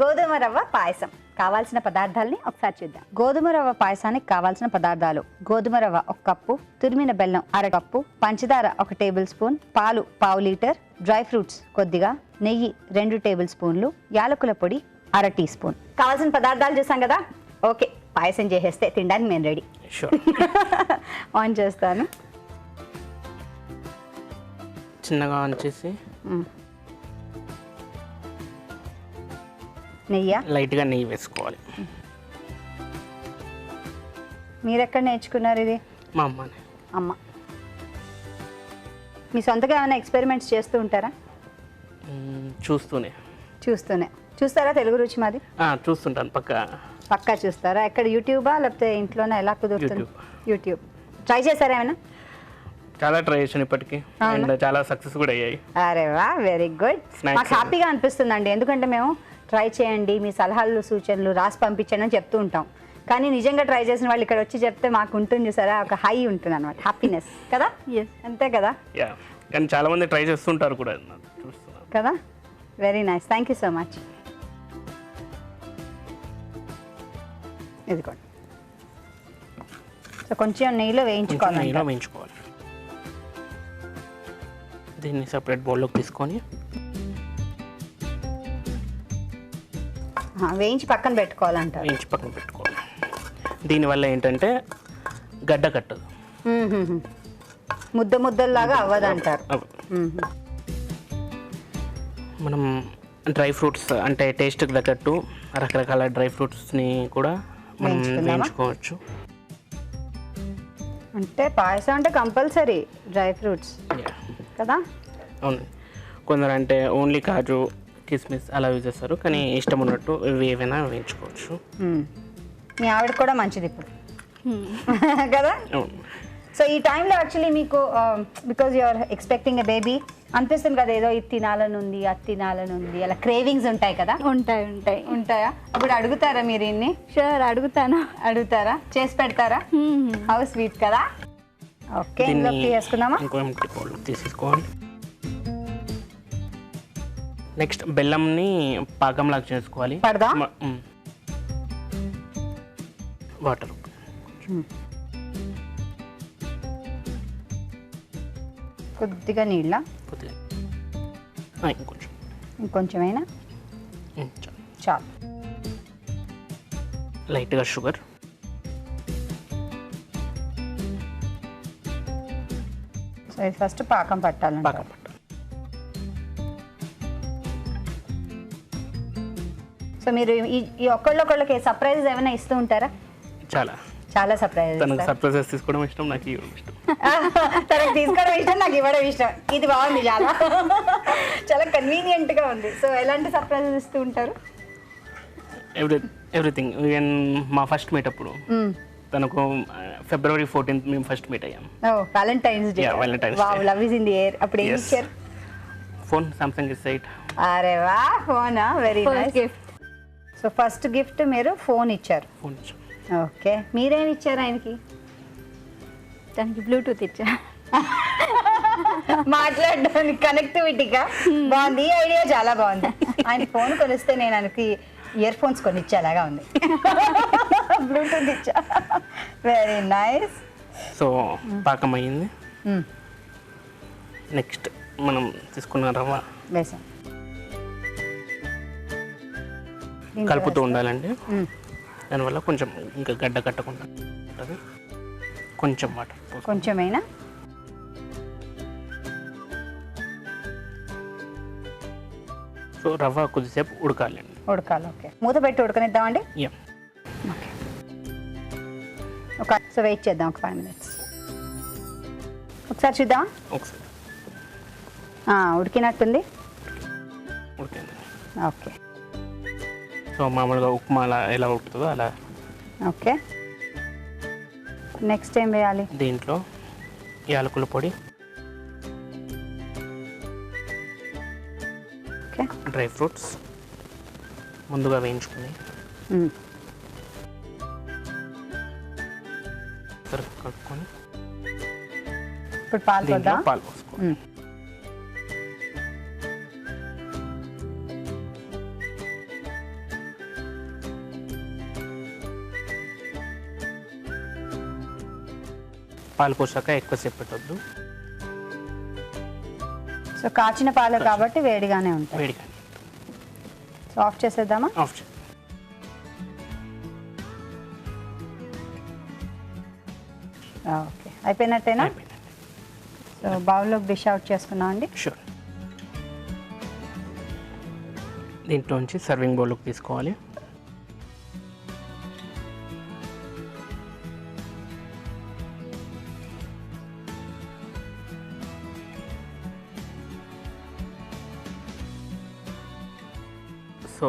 గోధుమ రవ్వ పాయసం కావాల్సిన పదార్థాలని ఒకసారి చూద్దాం. గోధుమ రవ్వ పాయసానికి కావాల్సిన పదార్థాలు: గోధుమ రవ్వ 1 కప్పు, తురిమిన బెల్లం 1/2 కప్పు, పంచదార 1 టేబుల్ స్పూన్, పాలు 1/2 లీటర్, డ్రై ఫ్రూట్స్ కొద్దిగా, నెయ్యి 2 టేబుల్ స్పూన్లు, యాలకుల పొడి 1/2 టీ స్పూన్. కావాల్సిన పదార్థాలు చూసాం కదా. ఓకే, పాయసం చేసేస్తే తినడానికి మేము రెడీ. ఆన్ చేస్తాను. చిన్నగా ఆన్ చేసి నెయ్యి లైట్గా నెయ్యి వేసుకోవాలి. మీరు ఎక్కడ నేర్చుకున్నారు ఇది? మా అమ్మనే. అమ్మ. మీ సొంతగా ఏమైనా ఎక్స్పెరిమెంట్స్ చేస్తూ ఉంటారా? చూస్తారా తెలుగు రుచి మాది? చూస్తుంటాను, పక్కా చూస్తారా? ఎక్కడ యూట్యూబా లేకపోతే ఇంట్లోనే ఎలా కుదురుతుంది? యూట్యూబ్. ట్రై చేశారా ఏమైనా? చాలా ట్రై చేశాను ఇప్పటికీ, అండ్ చాలా సక్సెస్ కూడా అయ్యాయి. అరే వా, వెరీ గుడ్. మాకు హ్యాపీగా అనిపిస్తుందండి, ఎందుకంటే మేము ట్రై చేయండి, మీ సలహాలు సూచనలు రాసి పంపించండి అని చెప్తూ ఉంటాం. కానీ నిజంగా ట్రై చేసిన వాళ్ళు ఇక్కడ వచ్చి చెప్తే మాకు ఉంటుంది సరే, ఒక హై ఉంటుంది అనమాట, హ్యాపీనెస్ కదా. అంతే కదా. కానీ చాలా మంది ట్రై చేస్తుంటారు కూడా చూస్తున్నారు కదా. Very nice, thank you so much. ఇదిగోండి. సో కొంచెం నెయ్యిలో వేయించుకోవాలి. దీన్ని సపరేట్ బౌల్లోకి తీసుకొని వేయించి పక్కన పెట్టుకోవాలంటారు. దీనివల్ల ఏంటంటే గడ్డ కట్టదు, ముద్దల్లాగా అవ్వదంటారు. మనం డ్రై ఫ్రూట్స్ అంటే టేస్ట్కి తగ్గట్టు రకరకాల డ్రై ఫ్రూట్స్ని కూడా మనం వేయించుకోవచ్చు. అంటే పాయసం అంటే కంపల్సరీ డ్రై ఫ్రూట్స్ కదా. అవును, కొందరు అంటే ఓన్లీ కాజు కిస్మిస్ అలా యూజ్ చేస్తారు, కానీ ఇష్టం ఉన్నట్టు ఏవైనా వేయించుకోవచ్చు. మీ ఆవిడ కూడా మంచిది ఇప్పుడు కదా. సో ఈ టైంలో యాక్చువల్లీ మీకు because you're expecting a baby అనిపిస్తుంది కదా, ఏదో ఇది తినాలని ఉంది, అది తినాలని ఉంది, అలా క్రేవింగ్స్ ఉంటాయి కదా. ఉంటాయా? ఇప్పుడు అడుగుతారా మీరు ఇన్ని? షూర్, అడుగుతారా? చేసి పెడతారా? హౌ స్వీట్ కదా. ఓకే, ఇందులోకి వేసుకుందామా? తీసేసుకోవాలి. నెక్స్ట్ బెల్లంని పాకంలాగా చేసుకోవాలి. వాటర్ కొద్దిగా నీళ్ళ, ఇంకొంచెమైనా చాలు. లైట్గా షుగర్, సో ఇది ఫస్ట్ పాకం పట్టాలి. సో మీరు ఈ ఒకళ్ళకి సర్ప్రైజెస్ ఏమైనా ఇస్తూ ఉంటారా? చాలా సర్ప్రైజెస్ తీసుకోవడం ఇష్టం, నాకు ఇవ్వడం ఇష్టం. తనకు తీసుకోవడం ఇష్టం, నాకు ఇవ్వడం ఇష్టం. ఇది బాగుంది, చాలా కన్వీనియంట్గా ఉంది. సో ఎలాంటి సర్ప్రైజెస్ ఇస్తూ ఉంటారు? ఎవ్రీథింగ్. ఈవెన్ మా ఫస్ట్ మీట్ అప్పుడు తనకు February 14th మేము ఫస్ట్ మీట్ అయ్యాం. Valentine's day. Wow, love is in the air. అప్పుడు ఏం ఇచ్చారు? Phone, Samsung S8. అరే వా, ఫోనా, very nice gift. So first gift మీరు ఫోన్ ఇచ్చారు. ఓకే, మీరేమి ఇచ్చారు ఆయనకి? దానికి బ్లూటూత్ ఇచ్చా, మాట్లాడడానికి, కనెక్టివిటీగా. బాగుంది, ఈ ఐడియా చాలా బాగుంది. ఆయన ఫోన్ కొనిస్తే నేను ఆయనకి ఇయర్ ఫోన్స్ కొనిచ్చేలాగా ఉంది. బ్లూటూత్ ఇచ్చా. Very nice. సో పాకం అయ్యింది. నెక్స్ట్ మనం తీసుకున్న రవ్వ వేసాం, కలుపుతూ ఉండాలండి. దానివల్ల కొంచెం ఇంకా గడ్డ కట్టకుండా ఉంటుంది. కొంచెం వాటర్, కొంచెమైనా. సో రవ్వ కొద్దిసేపు ఉడకాలి. ఓకే, మూత పెట్టి ఉడకనిద్దామండి. ఓకే, సో వెయిట్ చేద్దాం ఒక 5 minutes. ఒకసారి చూద్దామా? ఉడికినట్టుంది. ఓకే, సో మామూలుగా ఉప్మా ఎలా ఉడుకుతుందో అలా. ఓకే, నెక్స్ట్ ఏం వేయాలి? దీంట్లో యాలకుల పొడి, ఓకే, డ్రై ఫ్రూట్స్ ముందుగా వేయించుకుని కలుపుకొని ఇప్పుడు పాలు పోసుకోవాలి. పాలు పోసాక ఎక్కువసేపు పెట్టొద్దు, సో కాచిన పాలు కాబట్టి వేడిగానే ఉంటాయి. వేడిగా. సో ఆఫ్ చేసేద్దామా? ఆఫ్ చేయండి. ఓకే, అయిపోయినట్టేనా? అయిపోయిందండి. సో బౌల్లోకి డిష్ అవుట్ చేసుకున్నాం అండి. షూర్. దీంట్లోంచి సర్వింగ్ బౌల్లోకి తీసుకోవాలి. సో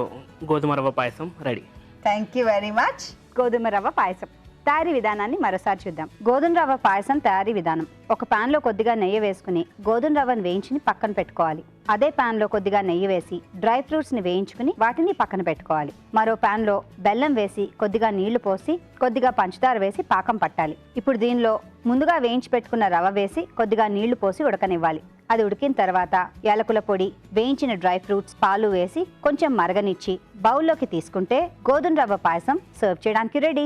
గోధుమ రవ్వ payasam ready. Thank you very much. గోధుమ రవ్వ పాయసం తయారీ విధానాన్ని మరోసారి చూద్దాం. గోధుమ రవ్వ పాయసం తయారీ విధానం: ఒక పాన్ లో కొద్దిగా నెయ్యి వేసుకుని గోధుమ రవ్వను వేయించి పక్కన పెట్టుకోవాలి. అదే పాన్ లో కొద్దిగా నెయ్యి వేసి డ్రై ఫ్రూట్స్ ని వేయించుకుని వాటిని పక్కన పెట్టుకోవాలి. మరో పాన్ లో బెల్లం వేసి కొద్దిగా నీళ్లు పోసి కొద్దిగా పంచదార వేసి పాకం పట్టాలి. ఇప్పుడు దీనిలో ముందుగా వేయించి పెట్టుకున్న రవ్వ వేసి కొద్దిగా నీళ్లు పోసి ఉడకనివ్వాలి. అది ఉడికిన తర్వాత యాలకుల పొడి, వేయించిన డ్రై ఫ్రూట్స్, పాలు వేసి కొంచెం మరగనిచ్చి బౌల్లోకి తీసుకుంటే గోధుమ రవ్వ పాయసం సర్వ్ చేయడానికి రెడీ.